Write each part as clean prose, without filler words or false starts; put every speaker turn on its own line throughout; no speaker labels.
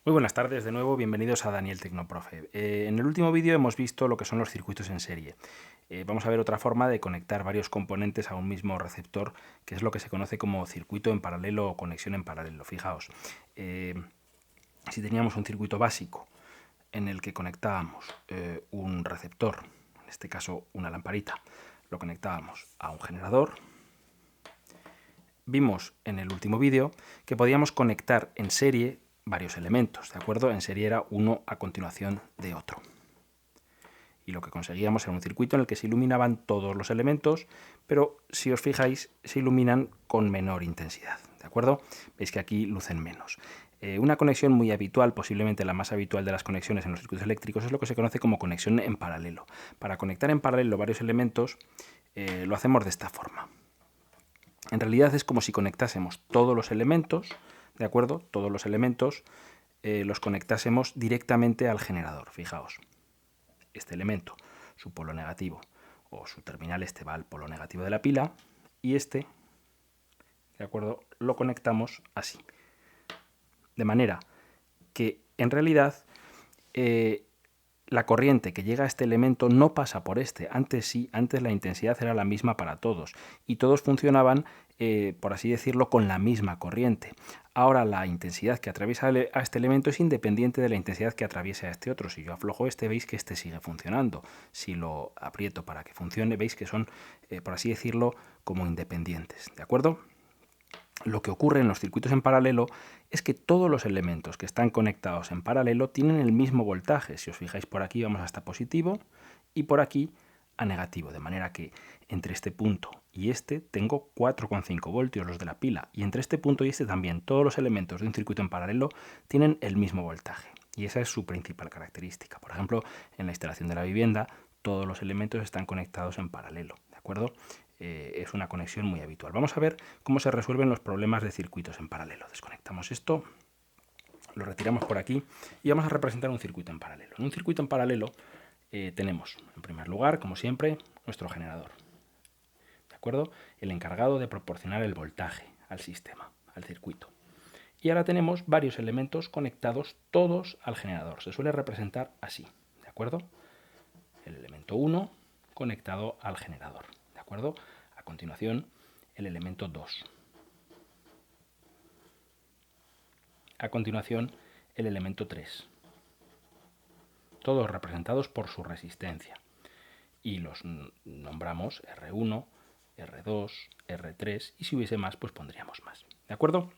Muy buenas tardes de nuevo, bienvenidos a Daniel Tecnoprofe. En el último vídeo hemos visto lo que son los circuitos en serie. Vamos a ver otra forma de conectar varios componentes a un mismo receptor, que es lo que se conoce como circuito en paralelo o conexión en paralelo. Fijaos, si teníamos un circuito básico en el que conectábamos un receptor, en este caso una lamparita, lo conectábamos a un generador. Vimos en el último vídeo que podíamos conectar en serie varios elementos, ¿de acuerdo? En serie era uno a continuación de otro. Y lo que conseguíamos era un circuito en el que se iluminaban todos los elementos, pero si os fijáis, se iluminan con menor intensidad, ¿de acuerdo? Veis que aquí lucen menos. Una conexión muy habitual, posiblemente la más habitual de las conexiones en los circuitos eléctricos, es lo que se conoce como conexión en paralelo. Para conectar en paralelo varios elementos, lo hacemos de esta forma. En realidad es como si conectásemos todos los elementos, ¿de acuerdo? Todos los elementos los conectásemos directamente al generador. Fijaos, este elemento, su polo negativo o su terminal este va al polo negativo de la pila y este, ¿de acuerdo? Lo conectamos así. De manera que en realidad la corriente que llega a este elemento no pasa por este. Antes sí, antes la intensidad era la misma para todos y todos funcionaban, por así decirlo, con la misma corriente. Ahora la intensidad que atraviesa a este elemento es independiente de la intensidad que atraviesa a este otro. Si yo aflojo este, veis que este sigue funcionando. Si lo aprieto para que funcione, veis que son, por así decirlo, como independientes. ¿De acuerdo? Lo que ocurre en los circuitos en paralelo es que todos los elementos que están conectados en paralelo tienen el mismo voltaje. Si os fijáis, por aquí vamos hasta positivo y por aquí a negativo, de manera que entre este punto y este tengo 4,5 voltios, los de la pila, y entre este punto y este también todos los elementos de un circuito en paralelo tienen el mismo voltaje, y esa es su principal característica. Por ejemplo, en la instalación de la vivienda todos los elementos están conectados en paralelo, ¿de acuerdo? Es una conexión muy habitual. Vamos a ver cómo se resuelven los problemas de circuitos en paralelo. Desconectamos esto, lo retiramos por aquí y vamos a representar un circuito en paralelo. En un circuito en paralelo tenemos, en primer lugar, como siempre, nuestro generador, ¿de acuerdo? El encargado de proporcionar el voltaje al sistema, al circuito. Y ahora tenemos varios elementos conectados todos al generador. Se suele representar así, ¿de acuerdo? El elemento 1 conectado al generador, ¿de acuerdo? A continuación, el elemento 2. A continuación, el elemento 3. Todos representados por su resistencia. Y los nombramos R1, R2, R3 y si hubiese más, pues pondríamos más. ¿De acuerdo?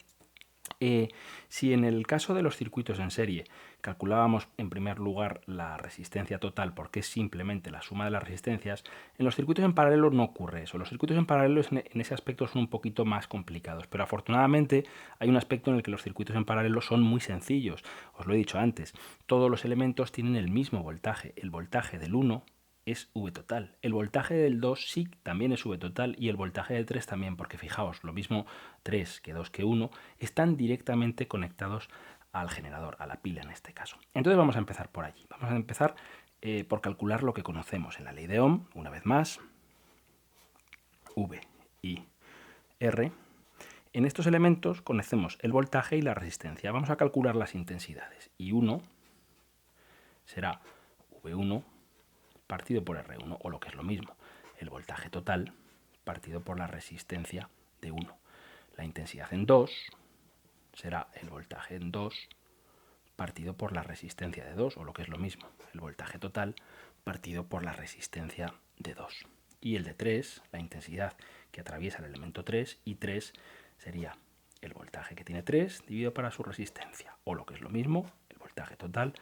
Si en el caso de los circuitos en serie calculábamos en primer lugar la resistencia total porque es simplemente la suma de las resistencias, en los circuitos en paralelo no ocurre eso. Los circuitos en paralelo en ese aspecto son un poquito más complicados, pero afortunadamente hay un aspecto en el que los circuitos en paralelo son muy sencillos. Os lo he dicho antes, todos los elementos tienen el mismo voltaje. El voltaje del 1 es V total. El voltaje del 2 sí también es V total y el voltaje del 3 también, porque fijaos, lo mismo 3 que 2 que 1 están directamente conectados al generador, a la pila en este caso. Entonces vamos a empezar por allí. Vamos a empezar por calcular lo que conocemos en la ley de Ohm, una vez más, V y R. En estos elementos conocemos el voltaje y la resistencia. Vamos a calcular las intensidades. Y 1 será V1 partido por R1, o lo que es lo mismo, el voltaje total partido por la resistencia de 1. La intensidad en 2 será el voltaje en 2 partido por la resistencia de 2, o lo que es lo mismo, el voltaje total partido por la resistencia de 2. Y el de 3, la intensidad que atraviesa el elemento 3, y 3 sería el voltaje que tiene 3 dividido para su resistencia, o lo que es lo mismo, el voltaje total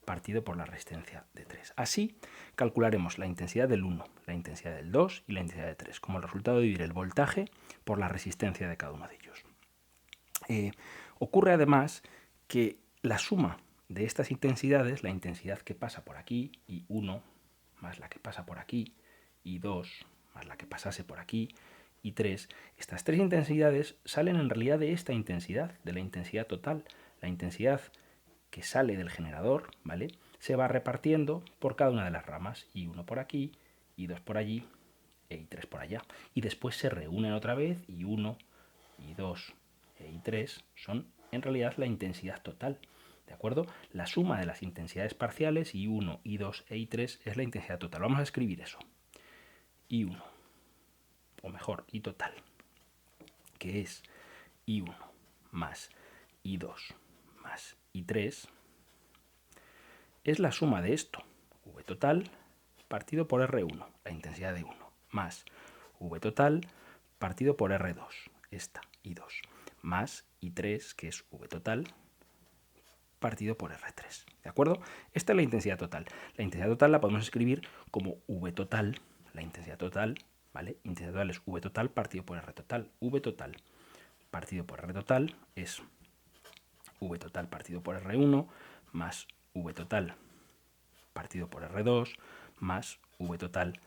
partido por la resistencia de 3. Así calcularemos la intensidad del 1, la intensidad del 2 y la intensidad de 3, como el resultado de dividir el voltaje por la resistencia de cada uno de ellos. Ocurre además que la suma de estas intensidades, la intensidad que pasa por aquí, y 1 más la que pasa por aquí, y 2 más la que pasase por aquí, y 3, estas tres intensidades salen en realidad de esta intensidad, de la intensidad total. La intensidad que sale del generador, ¿vale? Se va repartiendo por cada una de las ramas, y 1 por aquí, y 2 por allí, y 3 por allá. Y después se reúnen otra vez, y 1, y 2, y 3 son en realidad la intensidad total ¿de acuerdo? La suma de las intensidades parciales, I1, I2 e I3, es la intensidad total. Vamos a escribir eso. I1, o mejor, I total, que es I1 más I2 más I3, es la suma de esto, V total partido por R1, la intensidad de 1, más V total partido por R2, esta I2, más I3, que es V total, partido por R3, ¿de acuerdo? Esta es la intensidad total. La intensidad total la podemos escribir como V total, la intensidad total, ¿vale? Intensidad total es V total partido por R total. V total partido por R total es V total partido por R1 más V total partido por R2 más V total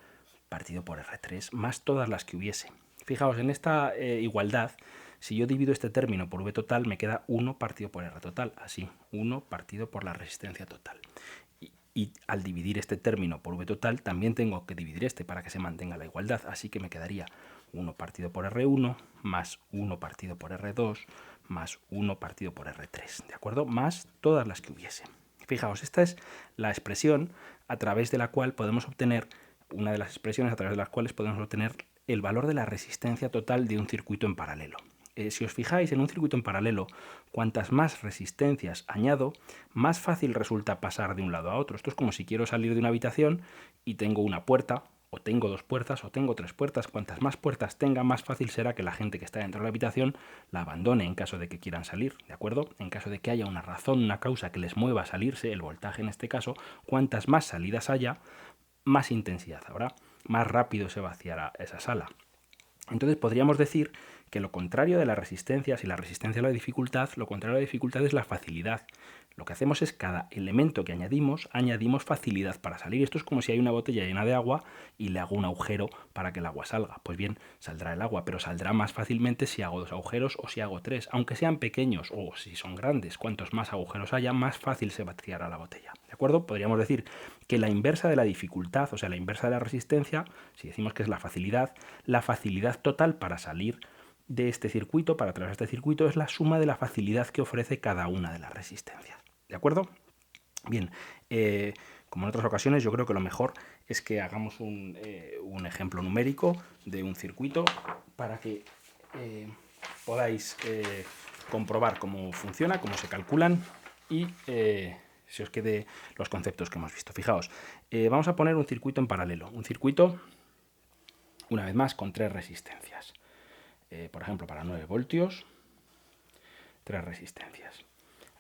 partido por R3 más todas las que hubiese. Fijaos, en esta igualdad, si yo divido este término por V total, me queda 1 partido por R total, así, 1 partido por la resistencia total. Y al dividir este término por V total, también tengo que dividir este para que se mantenga la igualdad, así que me quedaría 1 partido por R1 más 1 partido por R2 más 1 partido por R3, ¿de acuerdo? Más todas las que hubiese. Fijaos, esta es la expresión a través de la cual podemos obtener, una de las expresiones a través de las cuales podemos obtener el valor de la resistencia total de un circuito en paralelo. Si os fijáis, en un circuito en paralelo, cuantas más resistencias añado, más fácil resulta pasar de un lado a otro. Esto es como si quiero salir de una habitación y tengo una puerta, o tengo 2 puertas, o tengo 3 puertas. Cuantas más puertas tenga, más fácil será que la gente que está dentro de la habitación la abandone en caso de que quieran salir, ¿de acuerdo? En caso de que haya una razón, una causa que les mueva a salirse, el voltaje en este caso, cuantas más salidas haya, más intensidad habrá, más rápido se vaciará esa sala. Entonces podríamos decir que lo contrario de la resistencia, si la resistencia es la dificultad, lo contrario de la dificultad es la facilidad. Lo que hacemos es cada elemento que añadimos facilidad para salir. Esto es como si hay una botella llena de agua y le hago un agujero para que el agua salga. Pues bien, saldrá el agua, pero saldrá más fácilmente si hago 2 agujeros o si hago 3. Aunque sean pequeños o si son grandes, cuantos más agujeros haya, más fácil se vaciará la botella. ¿De acuerdo? Podríamos decir que la inversa de la dificultad, o sea, la inversa de la resistencia, si decimos que es la facilidad total para salir de este circuito, para atravesar este circuito, es la suma de la facilidad que ofrece cada una de las resistencias. ¿De acuerdo? Bien, como en otras ocasiones, yo creo que lo mejor es que hagamos un ejemplo numérico de un circuito para que podáis comprobar cómo funciona, cómo se calculan y se os quede los conceptos que hemos visto. Fijaos, vamos a poner un circuito en paralelo, un circuito, una vez más, con 3 resistencias. Por ejemplo, para 9 voltios, 3 resistencias.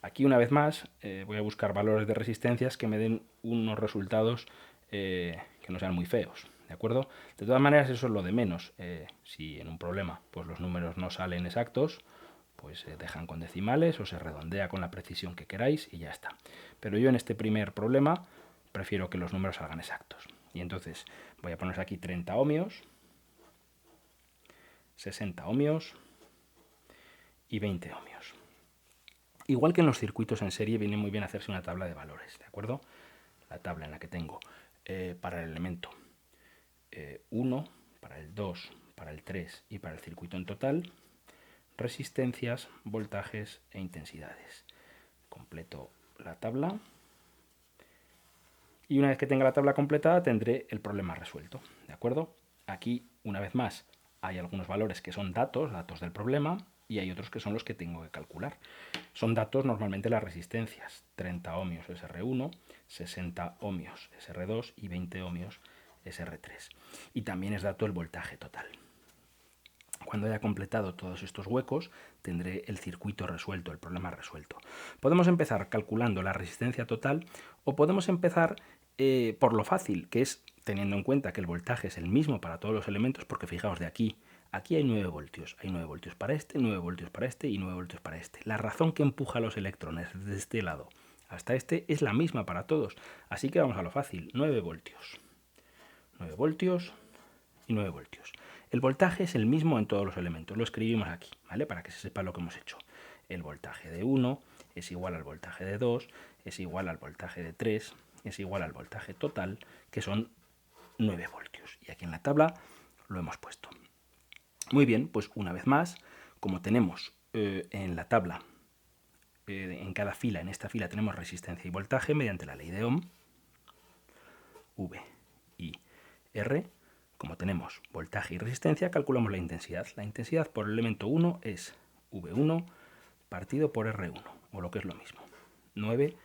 Aquí, una vez más, voy a buscar valores de resistencias que me den unos resultados que no sean muy feos, ¿de acuerdo? De todas maneras, eso es lo de menos. Si en un problema pues los números no salen exactos, pues se dejan con decimales o se redondea con la precisión que queráis y ya está. Pero yo en este primer problema prefiero que los números salgan exactos. Y entonces voy a poner aquí 30 ohmios, 60 ohmios y 20 ohmios. Igual que en los circuitos en serie, viene muy bien hacerse una tabla de valores, ¿de acuerdo? La tabla en la que tengo para el elemento 1, para el 2, para el 3 y para el circuito en total, resistencias, voltajes e intensidades. Completo la tabla y una vez que tenga la tabla completada tendré el problema resuelto, ¿de acuerdo? Aquí, una vez más, hay algunos valores que son datos del problema, y hay otros que son los que tengo que calcular. Son datos normalmente las resistencias, 30 ohmios SR1, 60 ohmios SR2 y 20 ohmios SR3. Y también es dato el voltaje total. Cuando haya completado todos estos huecos, tendré el circuito resuelto, el problema resuelto. Podemos empezar calculando la resistencia total o podemos empezar por lo fácil, que es teniendo en cuenta que el voltaje es el mismo para todos los elementos, porque fijaos, de aquí hay 9 voltios. Hay 9 voltios para este, 9 voltios para este y 9 voltios para este. La razón que empuja a los electrones desde este lado hasta este es la misma para todos. Así que vamos a lo fácil, 9 voltios. 9 voltios y 9 voltios. El voltaje es el mismo en todos los elementos. Lo escribimos aquí, ¿vale? Para que se sepa lo que hemos hecho. El voltaje de 1 es igual al voltaje de 2, es igual al voltaje de 3, es igual al voltaje total, que son 9 voltios. Y aquí en la tabla lo hemos puesto. Muy bien, pues una vez más, como tenemos en la tabla en cada fila, en esta fila tenemos resistencia y voltaje mediante la ley de Ohm, V y R. Como tenemos voltaje y resistencia, calculamos la intensidad. La intensidad por el elemento 1 es V1 partido por R1, o lo que es lo mismo, 9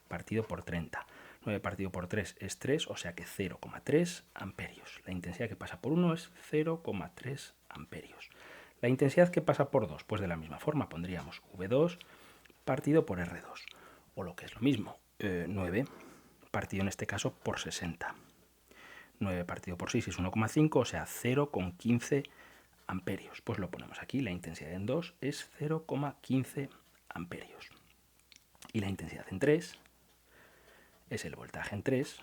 partido por 30. 9 partido por 3 es 3, o sea que 0,3 amperios. La intensidad que pasa por 1 es 0,3 amperios. La intensidad que pasa por 2, pues de la misma forma pondríamos V2 partido por R2, o lo que es lo mismo, 9 partido en este caso por 60. 9 partido por 6 es 1,5, o sea 0,15 amperios. Pues lo ponemos aquí, la intensidad en 2 es 0,15 amperios. Y la intensidad en 3 es el voltaje en 3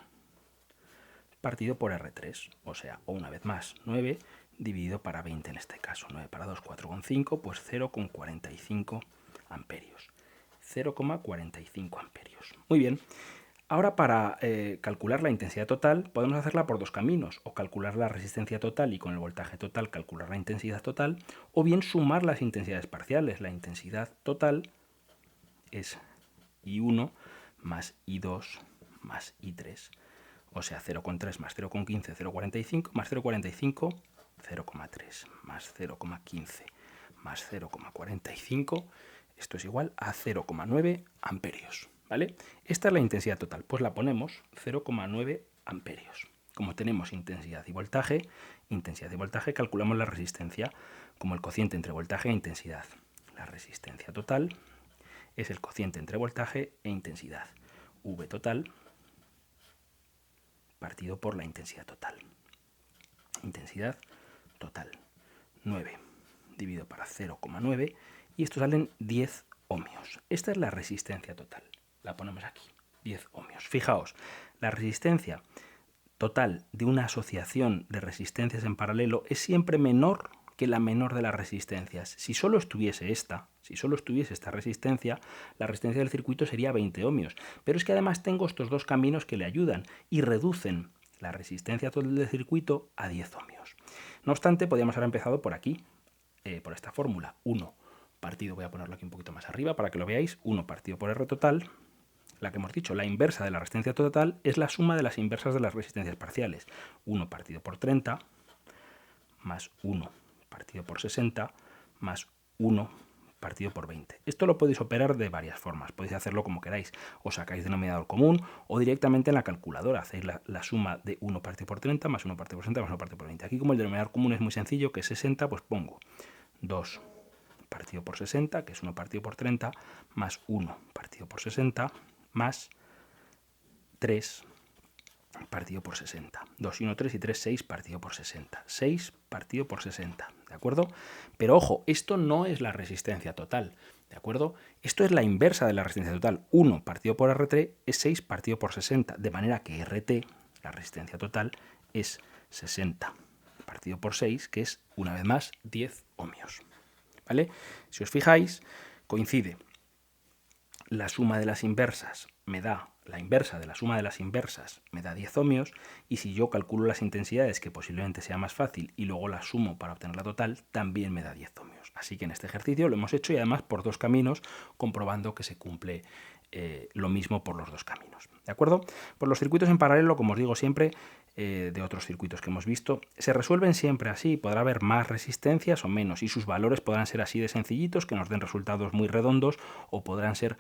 partido por R3, o sea, o una vez más, 9 dividido para 20 en este caso. 9 para 2, 4,5, pues 0,45 amperios. 0,45 amperios. Muy bien. Ahora para calcular la intensidad total podemos hacerla por dos caminos, o calcular la resistencia total y con el voltaje total calcular la intensidad total, o bien sumar las intensidades parciales. La intensidad total es I1 más I2 más I3, o sea 0,3 más 0,15, 0,45 más 0,45, 0,3 más 0,15 más 0,45, esto es igual a 0,9 amperios. ¿Vale? Esta es la intensidad total, pues la ponemos 0,9 amperios. Como tenemos intensidad y voltaje calculamos la resistencia como el cociente entre voltaje e intensidad. La resistencia total es el cociente entre voltaje e intensidad. V total partido por la intensidad total. Intensidad total, 9 dividido para 0,9 y esto salen 10 ohmios. Esta es la resistencia total. La ponemos aquí, 10 ohmios. Fijaos, la resistencia total de una asociación de resistencias en paralelo es siempre menor que la menor de las resistencias. Si solo estuviese esta resistencia, la resistencia del circuito sería 20 ohmios. Pero es que además tengo estos dos caminos que le ayudan y reducen la resistencia total del circuito a 10 ohmios. No obstante, podríamos haber empezado por aquí, por esta fórmula. 1 partido, voy a ponerlo aquí un poquito más arriba para que lo veáis, 1 partido por R total. La que hemos dicho, la inversa de la resistencia total es la suma de las inversas de las resistencias parciales. 1 partido por 30 más 1 partido por 60 más 1 partido por 20. Esto lo podéis operar de varias formas. Podéis hacerlo como queráis. O sacáis denominador común o directamente en la calculadora. Hacéis la suma de 1 partido por 30 más 1 partido por 60 más 1 partido por 20. Aquí como el denominador común es muy sencillo, que es 60, pues pongo 2 partido por 60, que es 1 partido por 30, más 1 partido por 60, más 3 partido por 60. 2 y 1, 3 y 3, 6 partido por 60. 6 partido por 60, ¿de acuerdo? Pero ojo, esto no es la resistencia total, ¿de acuerdo? Esto es la inversa de la resistencia total. 1 partido por RT es 6 partido por 60, de manera que RT, la resistencia total, es 60 partido por 6, que es, una vez más, 10 ohmios. ¿Vale? Si os fijáis, coincide. La suma de las inversas me da, la inversa de la suma de las inversas me da 10 ohmios, y si yo calculo las intensidades, que posiblemente sea más fácil, y luego la sumo para obtener la total, también me da 10 ohmios. Así que en este ejercicio lo hemos hecho y además por dos caminos, comprobando que se cumple lo mismo por los dos caminos. ¿De acuerdo? Pues los circuitos en paralelo, como os digo siempre, de otros circuitos que hemos visto, se resuelven siempre así. Podrá haber más resistencias o menos, y sus valores podrán ser así de sencillitos, que nos den resultados muy redondos, o podrán ser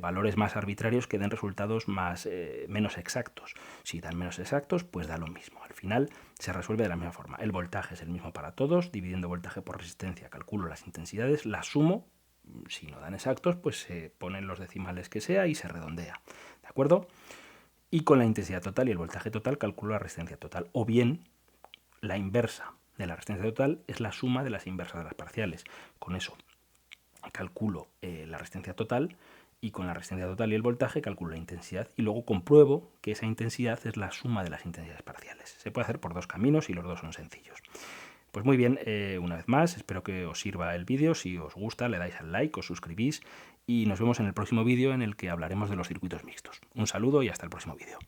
valores más arbitrarios que den resultados menos exactos. Si dan menos exactos, pues da lo mismo. Al final se resuelve de la misma forma. El voltaje es el mismo para todos, dividiendo voltaje por resistencia, calculo las intensidades, las sumo. Si no dan exactos, pues se ponen los decimales que sea y se redondea. ¿De acuerdo? Y con la intensidad total y el voltaje total calculo la resistencia total. O bien, la inversa de la resistencia total es la suma de las inversas de las parciales. Con eso calculo la resistencia total, y con la resistencia total y el voltaje calculo la intensidad, y luego compruebo que esa intensidad es la suma de las intensidades parciales. Se puede hacer por dos caminos y los dos son sencillos. Pues muy bien, una vez más, espero que os sirva el vídeo. Si os gusta, le dais al like, os suscribís y nos vemos en el próximo vídeo en el que hablaremos de los circuitos mixtos. Un saludo y hasta el próximo vídeo.